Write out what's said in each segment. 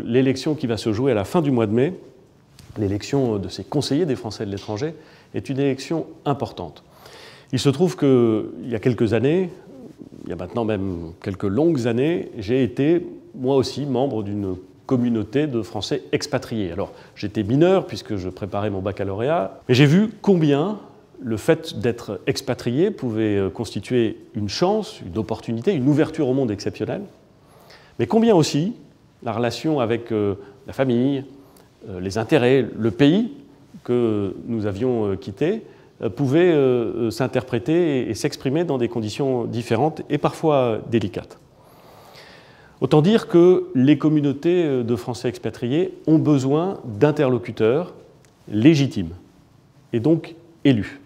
l'élection qui va se jouer à la fin du mois de mai, l'élection de ces conseillers des Français de l'étranger, est une élection importante. Il se trouve qu'il y a quelques années, il y a maintenant même quelques longues années, j'ai été, moi aussi, membre d'une communauté de Français expatriés. Alors, j'étais mineur puisque je préparais mon baccalauréat, mais j'ai vu combien le fait d'être expatrié pouvait constituer une chance, une opportunité, une ouverture au monde exceptionnelle, mais combien aussi la relation avec la famille, les intérêts, le pays que nous avions quitté pouvait s'interpréter et s'exprimer dans des conditions différentes et parfois délicates. Autant dire que les communautés de Français expatriés ont besoin d'interlocuteurs légitimes et donc élus.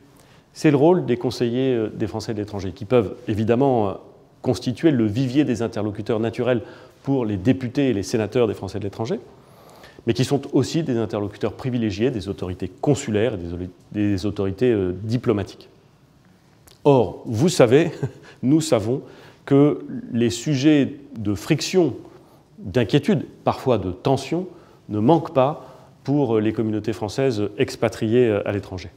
C'est le rôle des conseillers des Français de l'étranger qui peuvent évidemment constituer le vivier des interlocuteurs naturels pour les députés et les sénateurs des Français de l'étranger, mais qui sont aussi des interlocuteurs privilégiés des autorités consulaires et des autorités diplomatiques. Or, vous savez, nous savons que les sujets de friction, d'inquiétude, parfois de tension, ne manquent pas pour les communautés françaises expatriées à l'étranger.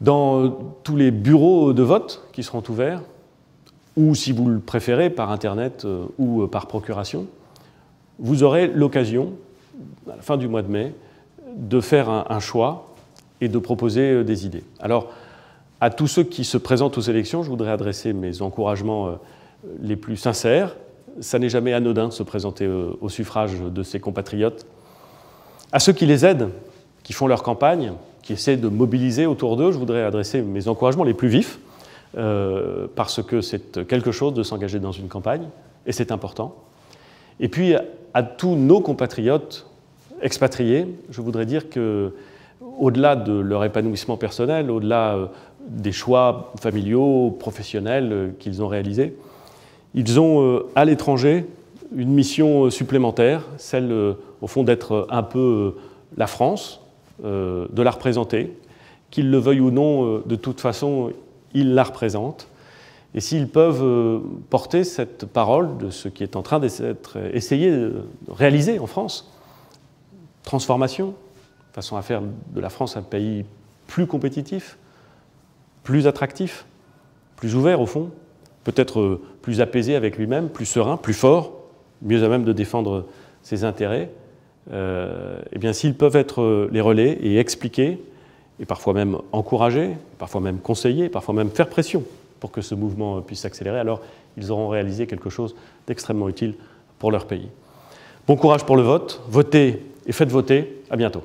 Dans tous les bureaux de vote qui seront ouverts, ou si vous le préférez, par Internet ou par procuration, vous aurez l'occasion, à la fin du mois de mai, de faire un choix et de proposer des idées. Alors, à tous ceux qui se présentent aux élections, je voudrais adresser mes encouragements les plus sincères. Ça n'est jamais anodin de se présenter au suffrage de ses compatriotes. À ceux qui les aident, qui font leur campagne, qui essaient de mobiliser autour d'eux, je voudrais adresser mes encouragements les plus vifs, parce que c'est quelque chose de s'engager dans une campagne, et c'est important. Et puis, à tous nos compatriotes expatriés, je voudrais dire que, au-delà de leur épanouissement personnel, au-delà des choix familiaux, professionnels qu'ils ont réalisés, ils ont à l'étranger une mission supplémentaire, celle au fond d'être un peu la France, de la représenter, qu'ils le veuillent ou non, de toute façon, ils la représentent. Et s'ils peuvent porter cette parole de ce qui est en train d'être essayé de réaliser en France, transformation, façon à faire de la France un pays plus compétitif, plus attractif, plus ouvert au fond, peut-être plus apaisé avec lui-même, plus serein, plus fort, mieux à même de défendre ses intérêts, eh bien s'ils peuvent être les relais et expliquer, et parfois même encourager, parfois même conseiller, parfois même faire pression pour que ce mouvement puisse s'accélérer, alors ils auront réalisé quelque chose d'extrêmement utile pour leur pays. Bon courage pour le vote, votez et faites voter, à bientôt.